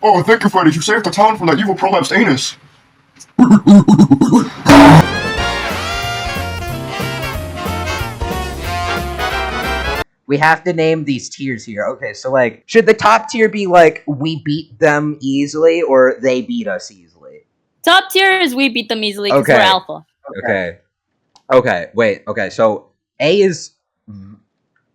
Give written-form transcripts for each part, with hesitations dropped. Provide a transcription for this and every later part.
Oh, thank you, Freddy. You saved the town from that evil prolapsed anus. We have to name these tiers here. Okay, so like, should the top tier be like, we beat them easily, or they beat us easily? Top tier is we beat them easily because we're alpha. Okay, wait, okay, so A is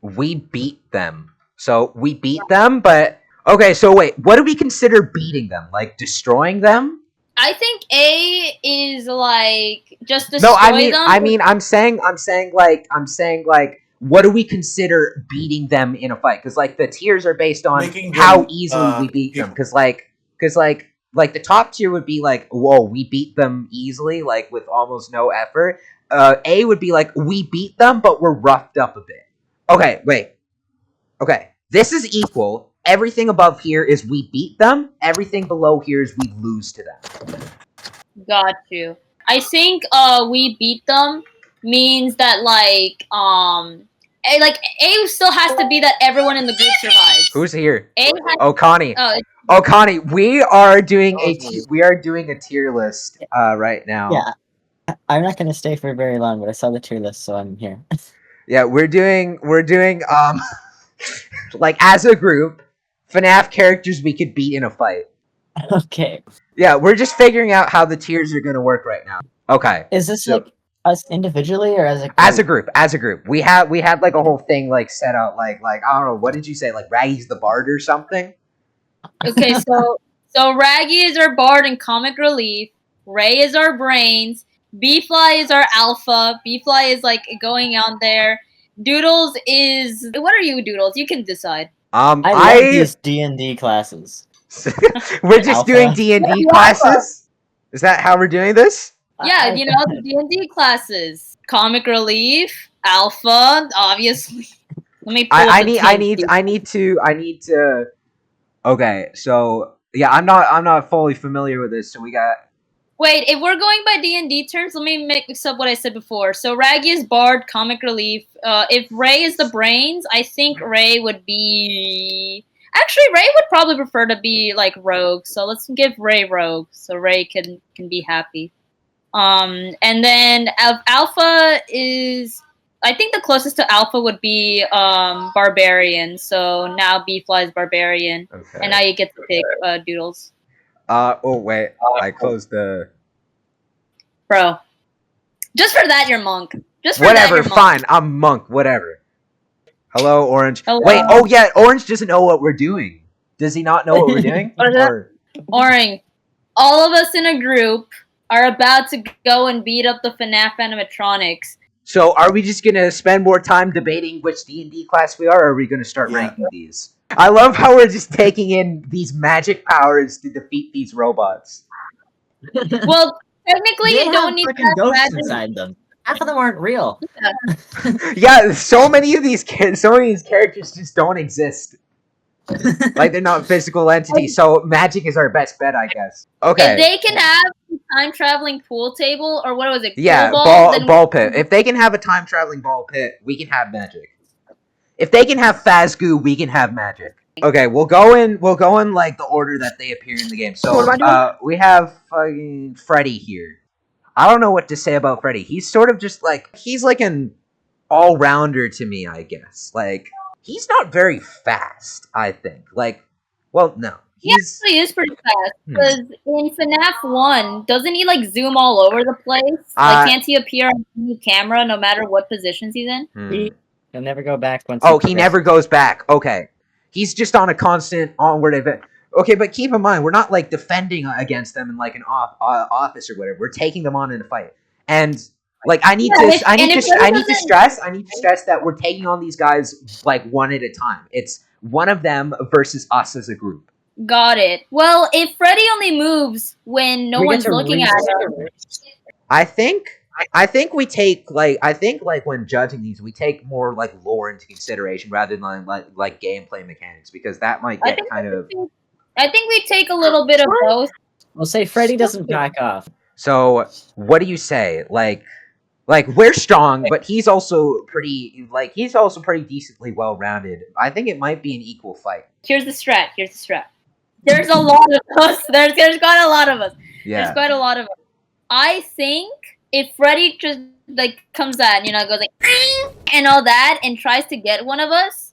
we beat them. So we beat them, but okay, so wait, what do we consider beating them? Like destroying them? I think A is like just destroy No, I them. mean, I'm saying like, what do we consider beating them in a fight? Because like the tiers are based on how easily we beat them. Because like the top tier would be like, whoa, we beat them easily, like with almost no effort. A would be like, we beat them, but we're roughed up a bit. Okay, wait. Okay, this is equal. Everything above here is we beat them. Everything below here is we lose to them. Got you. I think we beat them means that like A still has to be that everyone in the group survives. Who's here? A has, oh, Conni. Oh, Conni, we are doing a tier list right now. Yeah, I'm not gonna stay for very long, but I saw the tier list, so I'm here. Yeah, we're doing like as a group, FNAF characters we could beat in a fight. Okay. Yeah, we're just figuring out how the tiers are gonna work right now. Okay. Is this like us individually or as a group? As a group. We had like a whole thing like set out like I don't know, what did you say? Like Raggy's the bard or something? Okay, so Raggy is our bard and comic relief. Ray is our brains. B-Fly is our alpha. B-Fly is like going out there. Doodles is... What are you, Doodles? You can decide. I love these D&D classes. We're just doing D&D classes? Is that how we're doing this? Yeah, you know, the D&D classes. Comic relief, alpha, obviously. Let me pull I need to okay, so yeah, I'm not fully familiar with this, so we got... Wait, if we're going by D&D terms, let me mix up what I said before. So Raggy is bard, comic relief. If Ray is the brains, I think Ray would be... Actually, Ray would probably prefer to be like rogue. So let's give Ray rogue, so Ray can be happy. And then alpha is... I think the closest to alpha would be barbarian. So now B-Fly is barbarian, okay. And now you get to pick Doodles. Oh wait, I closed the... Bro. Just for that, you're monk. Just for whatever, that, you're fine, I'm monk, whatever. Hello, Orange. Hello. Wait, oh yeah, Orange doesn't know what we're doing. Does he not know what we're doing? Orange, all of us in a group are about to go and beat up the FNAF animatronics. So are we just gonna spend more time debating which D&D class we are, or are we gonna start ranking these? I love how we're just taking in these magic powers to defeat these robots. Well, technically, you don't need freaking ghosts inside them. Half of them aren't real. Yeah, so many of these characters just don't exist. Like they're not physical entities. So magic is our best bet, I guess. Okay. If they can have a time traveling pool table, or what was it? Yeah, ball pit. If they can have a time traveling ball pit, we can have magic. If they can have Fazgoo, we can have magic. Okay, we'll go in like the order that they appear in the game. So we have fucking Freddy here. I don't know what to say about Freddy. He's sort of just like, he's like an all-rounder to me, I guess. Like, he's not very fast, I think. Like, well, no. He actually is pretty fast. Because in FNAF 1, doesn't he like zoom all over the place? Like, can't he appear on the camera no matter what positions he's in? He'll never go back once. Oh, he never goes back. Okay. He's just on a constant onward event. Okay, but keep in mind, we're not like defending against them in like an office or whatever. We're taking them on in a fight. And like I need to stress that we're taking on these guys like one at a time. It's one of them versus us as a group. Got it. Well, if Freddy only moves when no one's looking at him. I think we take like when judging these, we take more like lore into consideration rather than like gameplay mechanics, because that might get kind of... I think we take a little bit of both. We'll say Freddy doesn't back off. So, what do you say? Like we're strong, but he's also pretty decently well-rounded. I think it might be an equal fight. Here's the strat. There's a lot of us. There's quite a lot of us. Yeah. There's quite a lot of us. I think if Freddy just like comes at, goes like and all that and tries to get one of us,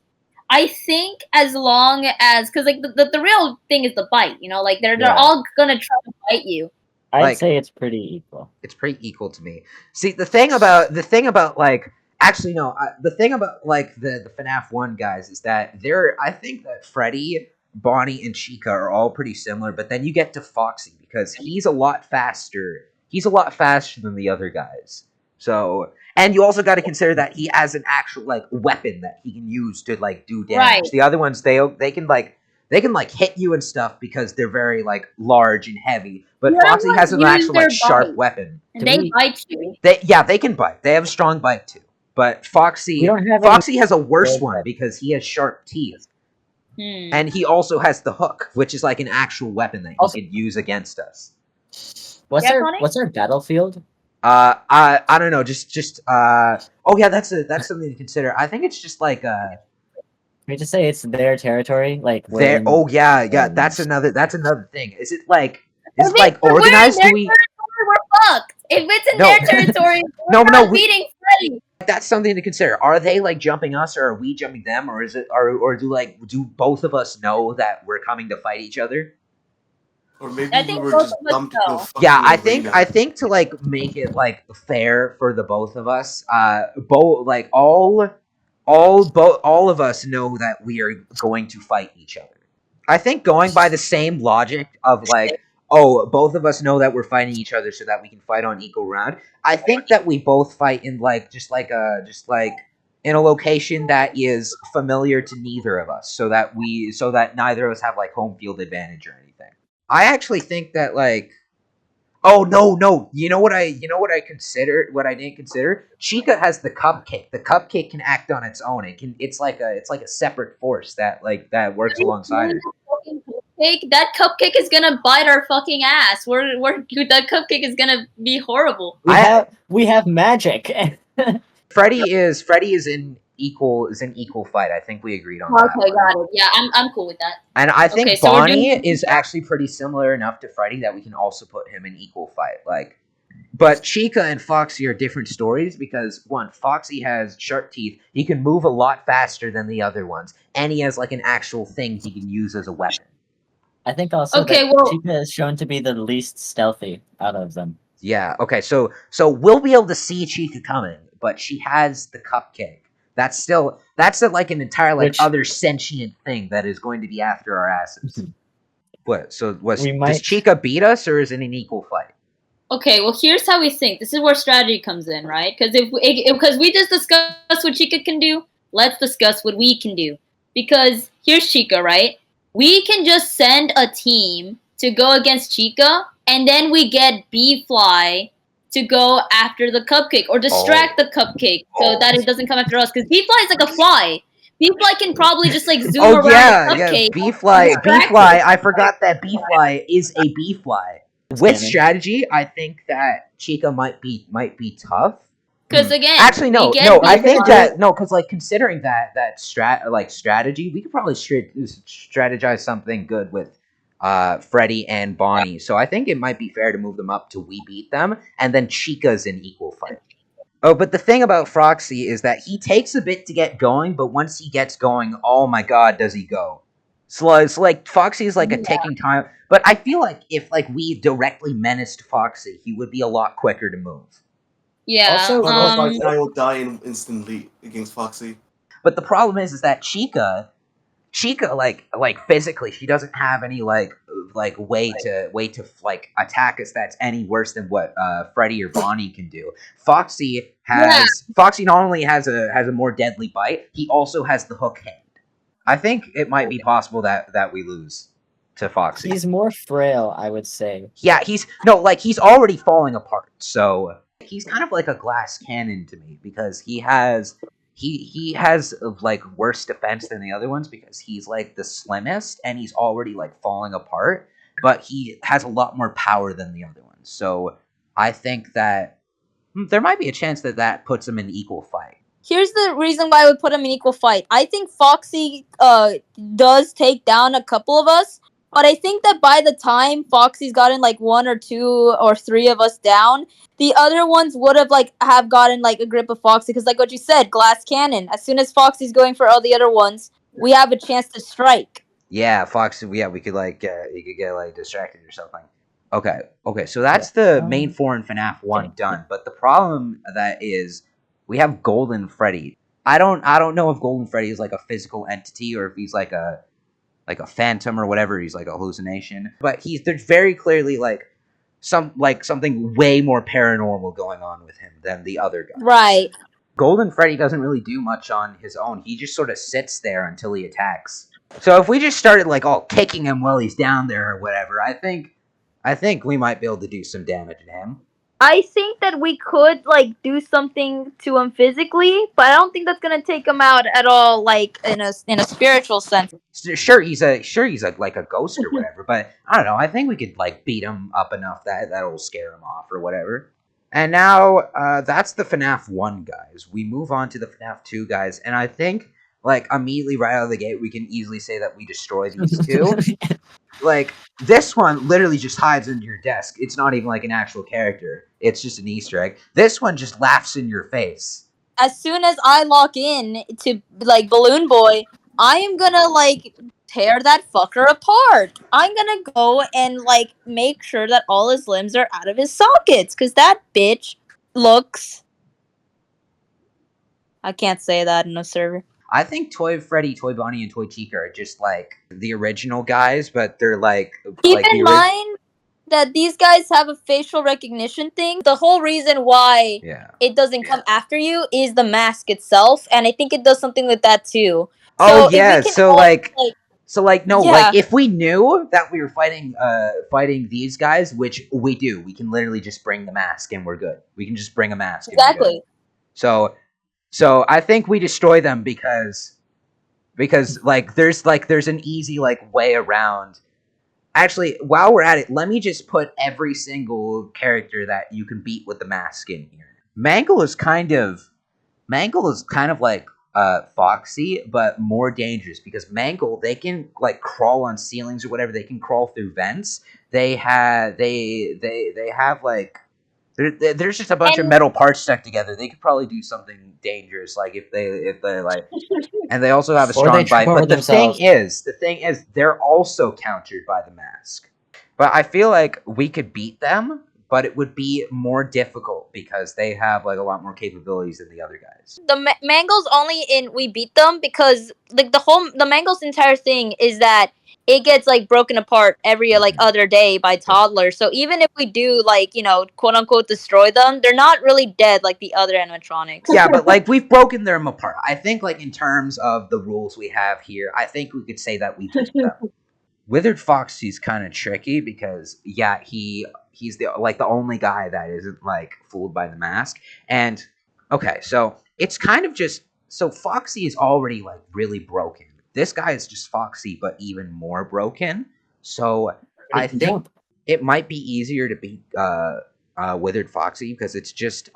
I think as long as, because like the real thing is the bite, like they're all gonna try to bite you. I'd say it's pretty equal. It's pretty equal to me. See, the thing about like, actually no, the thing about like the FNAF 1 guys is that I think that Freddy, Bonnie, and Chica are all pretty similar, but then you get to Foxy because he's a lot faster. He's a lot faster than the other guys. So, and you also got to consider that he has an actual like weapon that he can use to like do damage. Right. The other ones they can hit you and stuff because they're very like large and heavy. But Foxy has an actual like sharp weapon. And they bite you. They can bite. They have a strong bite too. But Foxy has a worse one because he has sharp teeth. And he also has the hook, which is like an actual weapon that he can use against us. What's our battlefield? I don't know. Oh yeah, that's something to consider. I think it's just like Can we just say it's their territory? Like their. Oh yeah. That's another thing. Is it like organized? We're fucked. If it's in their territory, we're not beating Freddy. That's something to consider. Are they like jumping us, or are we jumping them, or is it, or do both of us know that we're coming to fight each other? Or maybe I think we were both just of us dumped know. in the Yeah, I fucking think to like make it like fair for the both of us, all of us know that we are going to fight each other. I think going by the same logic of like, oh, both of us know that we're fighting each other so that we can fight on equal ground. I think that we both fight in like just like in a location that is familiar to neither of us, so that neither of us have like home field advantage or anything. I actually think that like, oh no, you know what I didn't consider? Chica has the cupcake. The cupcake can act on its own. It's like a separate force that works alongside her. That cupcake is gonna bite our fucking ass. That cupcake is gonna be horrible. We have magic. Freddy is an equal fight. I think we agreed on that. Okay, got it. Yeah, I'm cool with that. And I think Okay, so Bonnie is actually pretty similar enough to Freddy that we can also put him in equal fight. Like, but Chica and Foxy are different stories because one, Foxy has sharp teeth. He can move a lot faster than the other ones, and he has like an actual thing he can use as a weapon. I think also Chica is shown to be the least stealthy out of them. Yeah. Okay. So we'll be able to see Chica coming, but she has the cupcake. That's like an entire other sentient thing that is going to be after our asses. What? So does Chica beat us, or is it an equal fight? Okay, well here's how we think. This is where strategy comes in, right? Because because we just discussed what Chica can do, let's discuss what we can do. Because here's Chica, right? We can just send a team to go against Chica, and then we get B-Fly to go after the cupcake, or distract the cupcake so that it doesn't come after us. Because B-Fly is like a fly. B-Fly can probably just like zoom around the cupcake. B-Fly. I forgot that B-Fly is a B-Fly. With strategy, I think that Chica might be tough. Because again, actually no, I think that because like considering that strategy, we could probably strategize something good with Freddy and Bonnie. So I think it might be fair to move them up to we beat them, and then Chica's in equal fight. Oh, but the thing about Foxy is that he takes a bit to get going, but once he gets going, oh my god, does he go. So it's like Foxy is like a ticking time, but I feel like if like we directly menaced Foxy, he would be a lot quicker to move. Yeah. Also, I will die instantly against Foxy. But the problem is that Chica like physically, she doesn't have any like way to like attack us that's any worse than what Freddy or Bonnie can do. Foxy not only has a more deadly bite, he also has the hook hand. I think it might be possible that we lose to Foxy. He's more frail, I would say. Yeah, he's already falling apart. So he's kind of like a glass cannon to me because he has like worse defense than the other ones because he's like the slimmest and he's already like falling apart, but he has a lot more power than the other ones. So I think that there might be a chance that puts him in equal fight. Here's the reason why I would put him in equal fight. I think Foxy does take down a couple of us, But I think that by the time Foxy's gotten like 1 or 2 or 3 of us down, the other ones would have gotten like a grip of Foxy, because like what you said, glass cannon. As soon as Foxy's going for all the other ones, we have a chance to strike. Yeah, Foxy. Yeah, we could like you could get like distracted or something. Okay. So that's the main 4 in FNAF 1 done. But the problem that is, we have Golden Freddy. I don't know if Golden Freddy is like a physical entity or if he's like a phantom or whatever. He's like a hallucination. But there's very clearly like something way more paranormal going on with him than the other guys. Right. Golden Freddy doesn't really do much on his own. He just sort of sits there until he attacks. So if we just started like all kicking him while he's down there or whatever, I think we might be able to do some damage to him. I think that we could like do something to him physically, but I don't think that's gonna take him out at all, like in a spiritual sense. Sure, he's like a ghost or whatever, but I don't know. I think we could like beat him up enough that'll scare him off or whatever. And now that's the FNAF 1 guys. We move on to the FNAF 2 guys, and I think like immediately right out of the gate we can easily say that we destroy these two. Like, this one literally just hides under your desk. It's not even like an actual character. It's just an Easter egg. This one just laughs in your face. As soon as I lock in to like Balloon Boy, I am gonna like tear that fucker apart. I'm gonna go and like make sure that all his limbs are out of his sockets, because that bitch looks... I can't say that in a server. I think Toy Freddy, Toy Bonnie, and Toy Chica are just like the original guys, but they're like... Keep in mind that these guys have a facial recognition thing. The whole reason why it doesn't come after you is the mask itself, and I think it does something with that too. Oh, yeah, like if we knew that we were fighting these guys, which we do, we can literally just bring the mask and we're good. We can just bring a mask. Exactly. So I think we destroy them because like there's an easy like way around. Actually, while we're at it, let me just put every single character that you can beat with the mask in here. Mangle is kind of like Foxy, but more dangerous, because Mangle, they can like crawl on ceilings or whatever. They can crawl through vents. They have like there's just a bunch of metal parts stuck together. They could probably do something dangerous, like if they like, and they also have a strong bite. But the thing is, they're also countered by the mask. But I feel like we could beat them, but it would be more difficult because they have like a lot more capabilities than the other guys. The Mangle's only we beat them because like the Mangle's entire thing is that it gets like broken apart every like other day by toddlers. So even if we do like, quote unquote destroy them, they're not really dead like the other animatronics. Yeah, but like we've broken them apart. I think like in terms of the rules we have here, I think we could say that we beat them. Withered Foxy's kind of tricky because he's the only guy that isn't like fooled by the mask. And okay, so it's kind of just Foxy is already like really broken. This guy is just Foxy, but even more broken. So I think it might be easier to beat Withered Foxy because it's just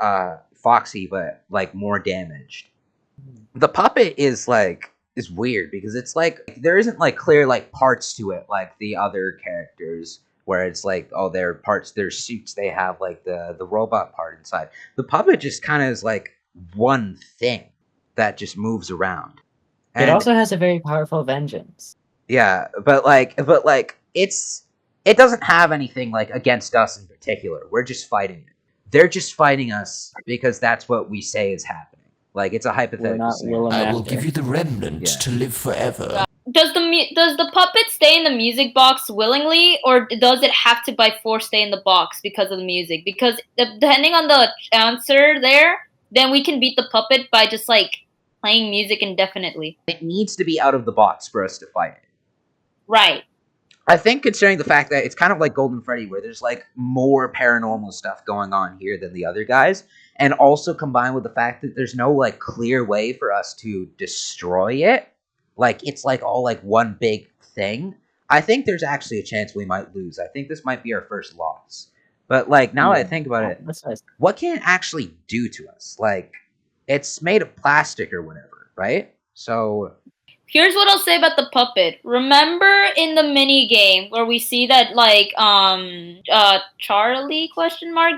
Foxy, but like more damaged. The puppet is weird because it's like there isn't like clear like parts to it like the other characters where it's like their suits, they have like the robot part inside. The puppet just kind of is like one thing that just moves around. And it also has a very powerful vengeance. Yeah, but it doesn't have anything like against us in particular. We're just fighting it. They're just fighting us because that's what we say is happening. Like it's a hypothetical. I will give you the remnants to live forever. Does the puppet stay in the music box willingly, or does it have to by force stay in the box because of the music? Because depending on the answer there, then we can beat the puppet by just like playing music indefinitely. It needs to be out of the box for us to fight it. Right. I think considering the fact that it's kind of like Golden Freddy, where there's like more paranormal stuff going on here than the other guys, and also combined with the fact that there's no like clear way for us to destroy it, like it's like all like one big thing, I think there's actually a chance we might lose. I think this might be our first loss. But like now that I think about it, what can it actually do to us? Like it's made of plastic or whatever, right? So Here's what I'll say about the puppet. Remember in the mini game where we see that like Charlie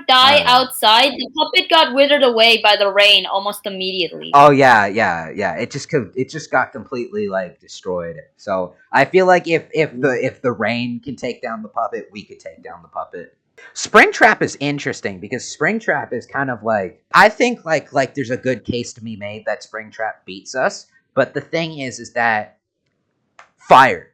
die outside? The puppet got withered away by the rain almost immediately. Oh yeah. It just got completely like destroyed. So I feel like if the rain can take down the puppet, we could take down the puppet. Springtrap is interesting because Springtrap is kind of like, I think like there's a good case to be made that Springtrap beats us. But the thing is that fire.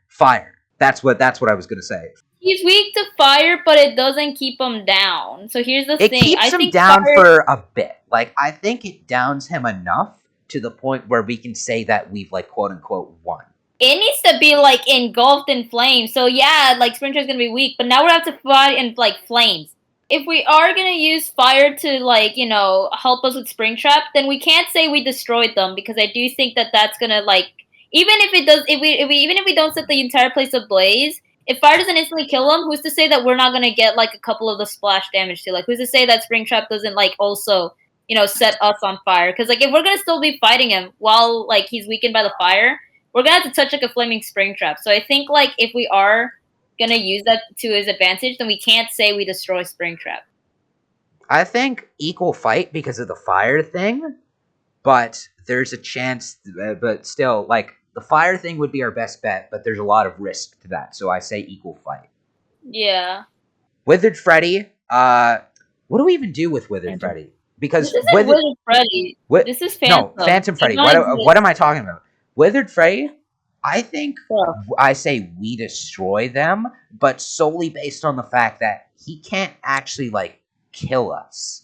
That's what I was gonna say. He's weak to fire, but it doesn't keep him down. So here's the thing. It keeps him down for a bit. Like, I think it downs him enough to the point where we can say that we've, like, quote-unquote, won. It needs to be, like, engulfed in flames. So, yeah, like, Springtrap's gonna be weak, but now we have to fight in, like, flames. If we are gonna use fire to, like, you know, help us with Springtrap, then we can't say we destroyed them, because I do think that that's gonna, like, even if we don't set the entire place ablaze, if fire doesn't instantly kill him, who's to say that we're not gonna get like a couple of the splash damage too? Like, who's to say that Springtrap doesn't like also, you know, set us on fire? Because like if we're gonna still be fighting him while like he's weakened by the fire, we're gonna have to touch like a flaming Springtrap. So I think like if we are gonna use that to his advantage, then we can't say we destroy Springtrap. I think equal fight because of the fire thing, but there's a chance, but still, like, the fire thing would be our best bet, but there's a lot of risk to that, so I say equal fight. Yeah. Withered Freddy, what do we even do with Withered Freddy? Because this isn't Withered Freddy. This is Phantom. No, Phantom Freddy. What am I talking about? Withered Freddy, I think I say we destroy them, but solely based on the fact that he can't actually, like, kill us.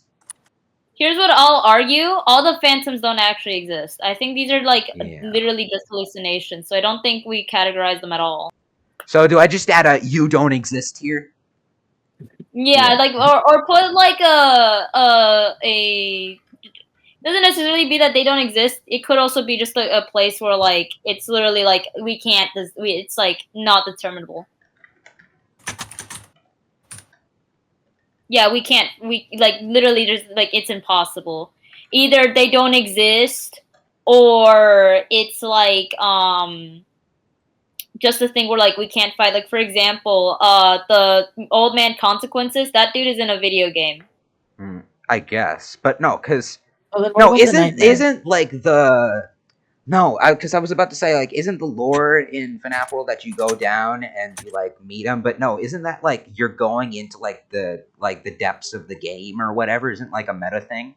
Here's what I'll argue. All the phantoms don't actually exist. I think these are, like, literally just hallucinations. So I don't think we categorize them at all. So do I just add a "you don't exist" here? Yeah, like, or put, like, a... doesn't necessarily be that they don't exist. It could also be just a place where, like, it's literally, like, we can't... It's, like, not determinable. Yeah, we can't, like, literally just, like, it's impossible. Either they don't exist, or it's, like, just a thing where, like, we can't fight. Like, for example, the Old Man Consequences, that dude is in a video game. I guess. But no, because... Oh, no, isn't, like, the... No, because I was about to say, like, isn't the lore in FNAF World that you go down and you, like, meet them? But no, isn't that, like, you're going into, like, the depths of the game or whatever? Isn't, like, a meta thing?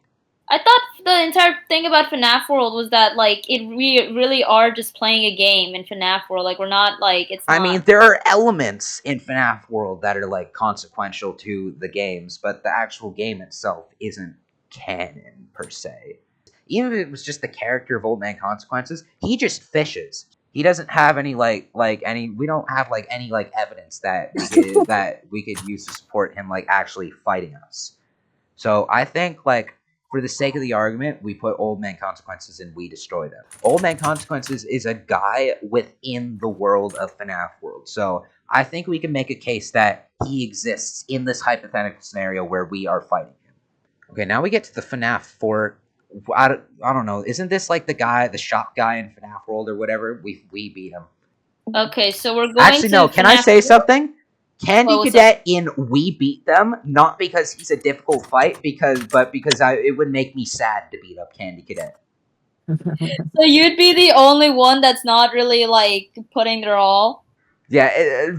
I thought the entire thing about FNAF World was that, like, we really are just playing a game in FNAF World. Like, we're not, like, it's not... I mean, there are elements in FNAF World that are, like, consequential to the games, but the actual game itself isn't canon, per se. Even if it was just the character of Old Man Consequences, he just fishes. He doesn't have any, we don't have, like, any, like, evidence that we could use to support him, like, actually fighting us. So I think, like, for the sake of the argument, we put Old Man Consequences and we destroy them. Old Man Consequences is a guy within the world of FNAF World. So I think we can make a case that he exists in this hypothetical scenario where we are fighting him. Okay, now we get to the FNAF fort. I don't know. Isn't this like the shop guy in FNAF World or whatever? We beat him. Okay, so we're going Actually, no. Can I say something? Candy Cadet in We Beat Them, not because he's a difficult fight, but because it would make me sad to beat up Candy Cadet. So you'd be the only one that's not really, like, putting their all? Yeah,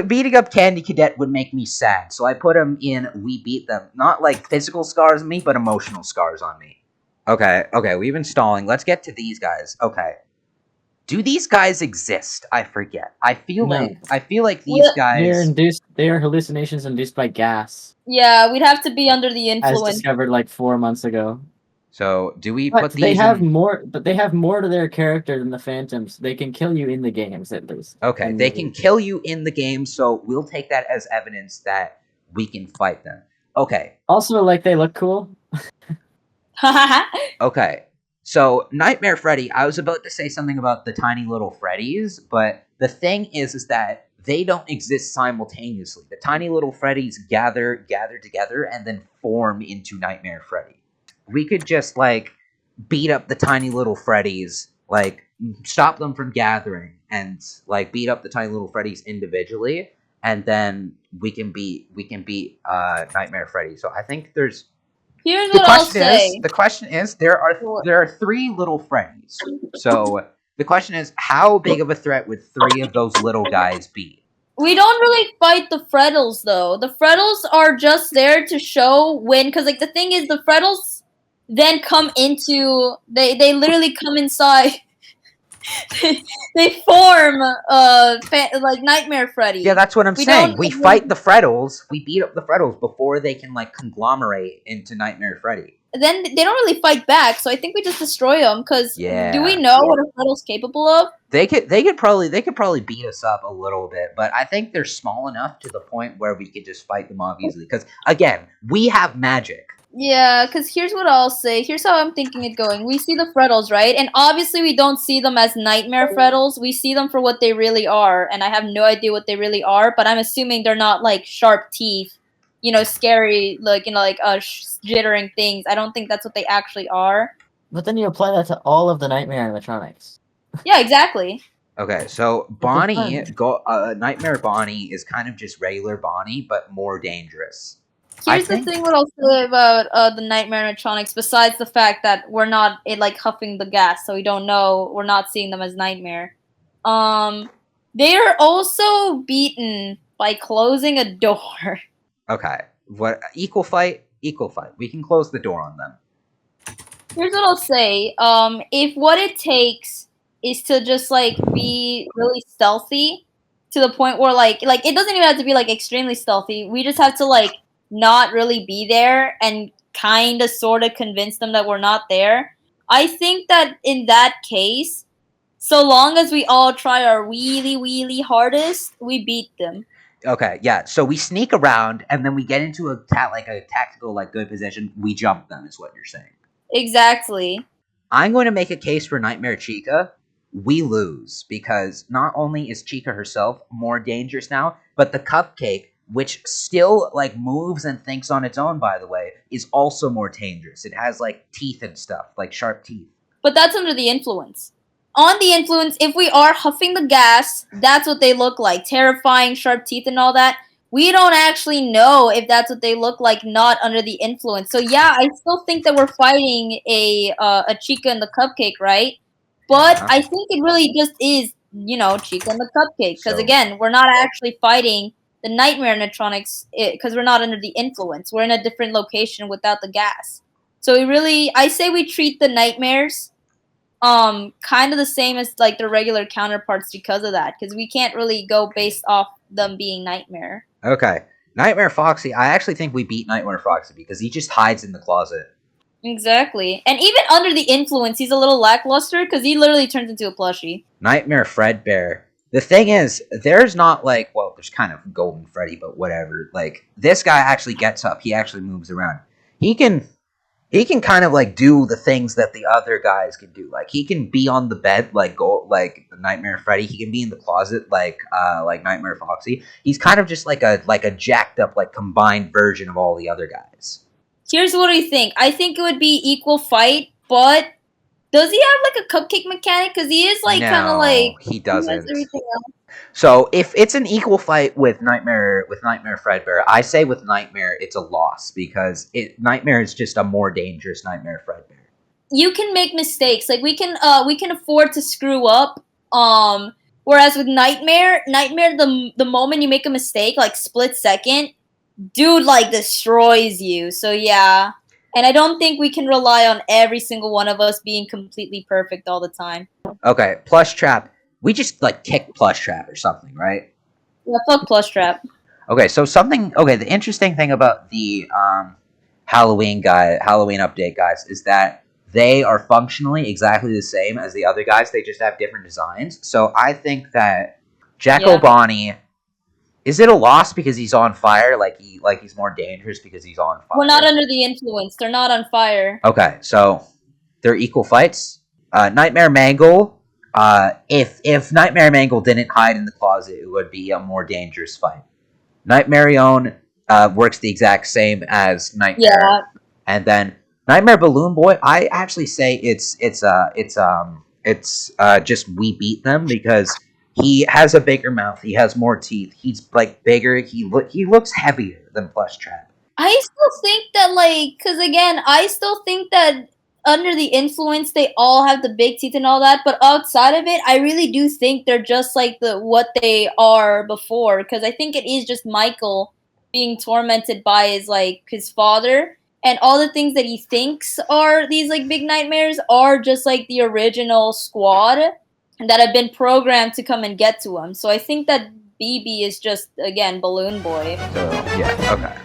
beating up Candy Cadet would make me sad, so I put him in We Beat Them. Not, like, physical scars on me, but emotional scars on me. Okay, we've been stalling. Let's get to these guys. Okay. Do these guys exist? I forget. I feel like these guys... They are hallucinations induced by gas. Yeah, we'd have to be under the influence. As discovered like 4 months ago. So, do we put these they have more to their character than the Phantoms. They can kill you in the games, at least. Okay, they can kill you in the game, so we'll take that as evidence that we can fight them. Okay. Also, like, they look cool. Okay. So, Nightmare Freddy, I was about to say something about the tiny little Freddys, but the thing is that they don't exist simultaneously. The tiny little Freddys gather together and then form into Nightmare Freddy. We could just, like, beat up the tiny little Freddys like stop them from gathering and like beat up the tiny little Freddies individually, and then we can beat Nightmare Freddy. So I think there's Here's what I'll say. the question is there are 3 little Freddies. So the question is, how big of a threat would 3 of those little guys be? We don't really fight the Freddles though. The Freddles are just there to show when, because like the thing is, the Freddles then come into they literally come inside. They form like Nightmare Freddy. Yeah, that's what I'm saying. We fight the Freddles, we beat up the Freddles before they can like conglomerate into Nightmare Freddy. Then they don't really fight back, so I think we just destroy them. Because do we know what a Freddle's capable of? They could probably beat us up a little bit, but I think they're small enough to the point where we could just fight them off easily. Because again, we have magic. Yeah, because here's what I'll say. Here's how I'm thinking it going. We see the Freddles, right? And obviously we don't see them as Nightmare Freddles. We see them for what they really are, and I have no idea what they really are, but I'm assuming they're not like sharp teeth, scary, like, jittering things. I don't think that's what they actually are. But then you apply that to all of the Nightmare animatronics. Yeah, exactly. Okay, so Nightmare Bonnie is kind of just regular Bonnie, but more dangerous. Here's the thing what I'll say about the Nightmare animatronics, besides the fact that we're not huffing the gas, so we don't know, we're not seeing them as Nightmare. They are also beaten by closing a door. Okay, what equal fight? Equal fight. We can close the door on them. Here's what I'll say. If what it takes is to just be really stealthy to the point where it doesn't even have to be extremely stealthy. We just have to not really be there and kind of sort of convince them that we're not there. I think that in that case, so long as we all try our really, really hardest, we beat them. Okay, yeah. So we sneak around and then we get into a tactical good position. We jump them is what you're saying. Exactly. I'm going to make a case for Nightmare Chica. We lose because not only is Chica herself more dangerous now, but the cupcake, which still moves and thinks on its own, by the way, is also more dangerous. It has teeth and stuff, sharp teeth. But that's under the influence. On the influence, if we are huffing the gas, that's what they look like. Terrifying, sharp teeth and all that. We don't actually know if that's what they look like not under the influence. So yeah, I still think that we're fighting a Chica and the cupcake, right? But I think it really just is, Chica and the cupcake. Because again, we're not actually fighting the Nightmare animatronics because we're not under the influence. We're in a different location without the gas. So I say we treat the nightmares kind of the same as their regular counterparts because of that. Because we can't really go based off them being Nightmare. Okay. Nightmare Foxy, I actually think we beat Nightmare Foxy because he just hides in the closet. Exactly. And even under the influence, he's a little lackluster because he literally turns into a plushie. Nightmare Fredbear. The thing is, there's not there's kind of Golden Freddy, but whatever. This guy actually gets up. He actually moves around. He can kind of do the things that the other guys can do. He can be on the bed like Nightmare Freddy. He can be in the closet like Nightmare Foxy. He's kind of just a jacked up combined version of all the other guys. Here's what I think. I think it would be equal fight, but does he have a cupcake mechanic? Because he is kind of he doesn't. So if it's an equal fight with Nightmare Fredbear, I say with Nightmare it's a loss because Nightmare is just a more dangerous Nightmare Fredbear. You can make mistakes. We can afford to screw up. Whereas with Nightmare, the moment you make a mistake, split second, dude destroys you. So yeah. And I don't think we can rely on every single one of us being completely perfect all the time. Okay, Plush Trap. We just kick Plush Trap or something, right? Yeah, fuck Plush Trap. Okay, so the interesting thing about the Halloween update guys is that they are functionally exactly the same as the other guys. They just have different designs. So I think that Jacko Bonnie, is it a loss because he's on fire? He's more dangerous because he's on fire? We're not under the influence. They're not on fire. Okay, so they're equal fights. Nightmare Mangle. If Nightmare Mangle didn't hide in the closet, it would be a more dangerous fight. Nightmarion works the exact same as Nightmare. Yeah. And then Nightmare Balloon Boy, I actually say it's It's just we beat them because he has a bigger mouth. He has more teeth. He's like bigger. He looks heavier than Plushtrap. I still think that, like, because again, I still think that under the influence, they all have the big teeth and all that. But outside of it, I really do think they're just like what they are before. Because I think it is just Michael being tormented by his father, and all the things that he thinks are these like big nightmares are just like the original squad that have been programmed to come and get to him. So I think that BB is just again Balloon Boy. So yeah, okay.